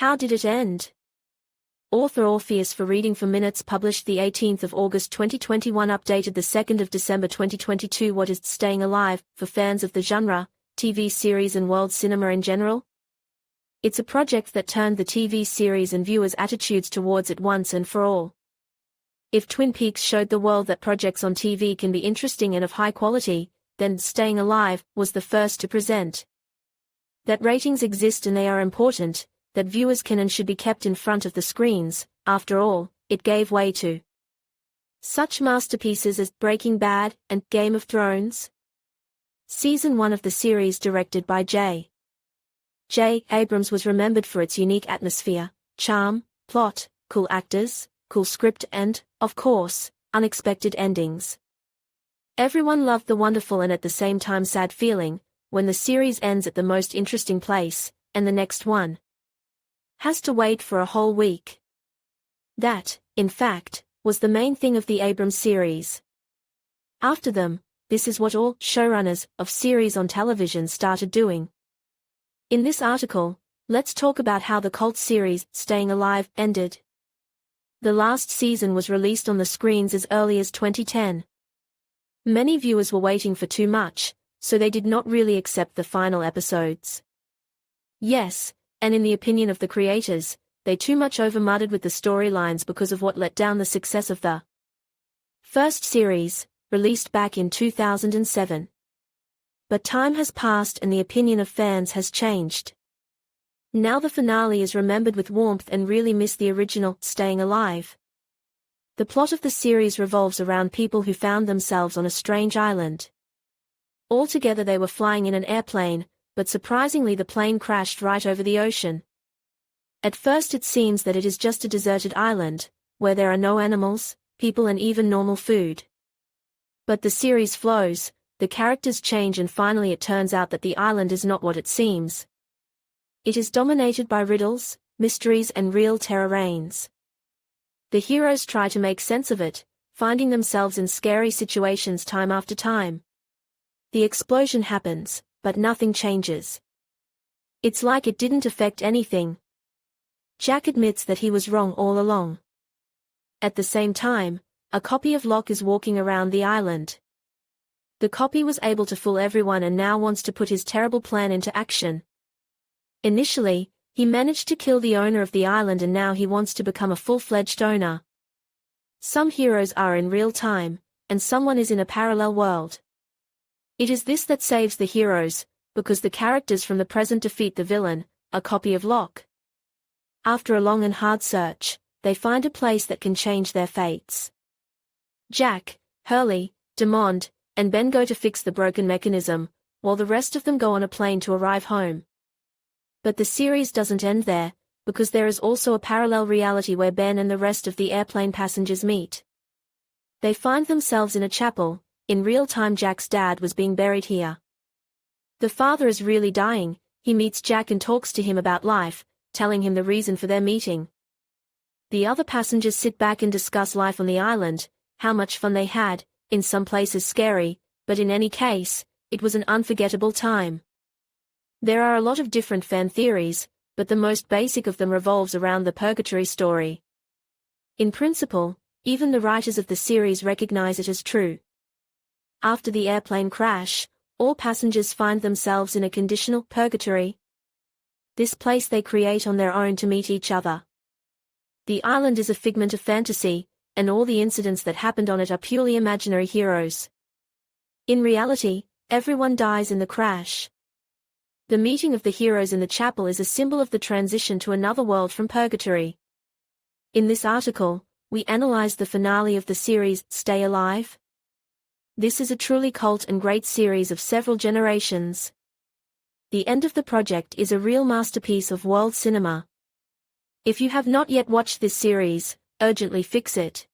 How did it end? Author Orpheus for Reading for Minutes published the 18th of August 2021, updated the 2nd of December 2022. What is Staying Alive, for fans of the genre, TV series and world cinema in general? It's a project that turned the TV series and viewers' attitudes towards it once and for all. If Twin Peaks showed the world that projects on TV can be interesting and of high quality, then Staying Alive was the first to present that ratings exist and they are important, that viewers can and should be kept in front of the screens. After all, it gave way to such masterpieces as Breaking Bad and Game of Thrones. Season 1 of the series, directed by J. Abrams, was remembered for its unique atmosphere, charm, plot, cool actors, cool script and, of course, unexpected endings. Everyone loved the wonderful and at the same time sad feeling when the series ends at the most interesting place, and the next one has to wait for a whole week. That, in fact, was the main thing of the Abrams series. After them, this is what all showrunners of series on television started doing. In this article, let's talk about how the cult series, Staying Alive, ended. The last season was released on the screens as early as 2010. Many viewers were waiting for too much, so they did not really accept the final episodes. Yes, and in the opinion of the creators, they too much over-mudded with the storylines because of what let down the success of the first series, released back in 2007. But time has passed and the opinion of fans has changed. Now the finale is remembered with warmth and really miss the original, Staying Alive. The plot of the series revolves around people who found themselves on a strange island. Altogether they were flying in an airplane, but surprisingly the plane crashed right over the ocean. At first it seems that it is just a deserted island, where there are no animals, people and even normal food. But the series flows, the characters change and finally it turns out that the island is not what it seems. It is dominated by riddles, mysteries and real terror reigns. The heroes try to make sense of it, finding themselves in scary situations time after time. The explosion happens, but nothing changes. It's like it didn't affect anything. Jack admits that he was wrong all along. At the same time, a copy of Locke is walking around the island. The copy was able to fool everyone and now wants to put his terrible plan into action. Initially, he managed to kill the owner of the island and now he wants to become a full-fledged owner. Some heroes are in real time, and someone is in a parallel world. It is this that saves the heroes, because the characters from the present defeat the villain, a copy of Locke. After a long and hard search, they find a place that can change their fates. Jack, Hurley, Demond, and Ben go to fix the broken mechanism, while the rest of them go on a plane to arrive home. But the series doesn't end there, because there is also a parallel reality where Ben and the rest of the airplane passengers meet. They find themselves in a chapel. In real time Jack's dad was being buried here. The father is really dying. He meets Jack and talks to him about life, telling him the reason for their meeting. The other passengers sit back and discuss life on the island, how much fun they had, in some places scary, but in any case, it was an unforgettable time. There are a lot of different fan theories, but the most basic of them revolves around the purgatory story. In principle, even the writers of the series recognize it as true. After the airplane crash, all passengers find themselves in a conditional purgatory. This place they create on their own to meet each other. The island is a figment of fantasy, and all the incidents that happened on it are purely imaginary heroes. In reality, everyone dies in the crash. The meeting of the heroes in the chapel is a symbol of the transition to another world from purgatory. In this article, we analyze the finale of the series, Stay Alive. This is a truly cult and great series of several generations. The end of the project is a real masterpiece of world cinema. If you have not yet watched this series, urgently fix it.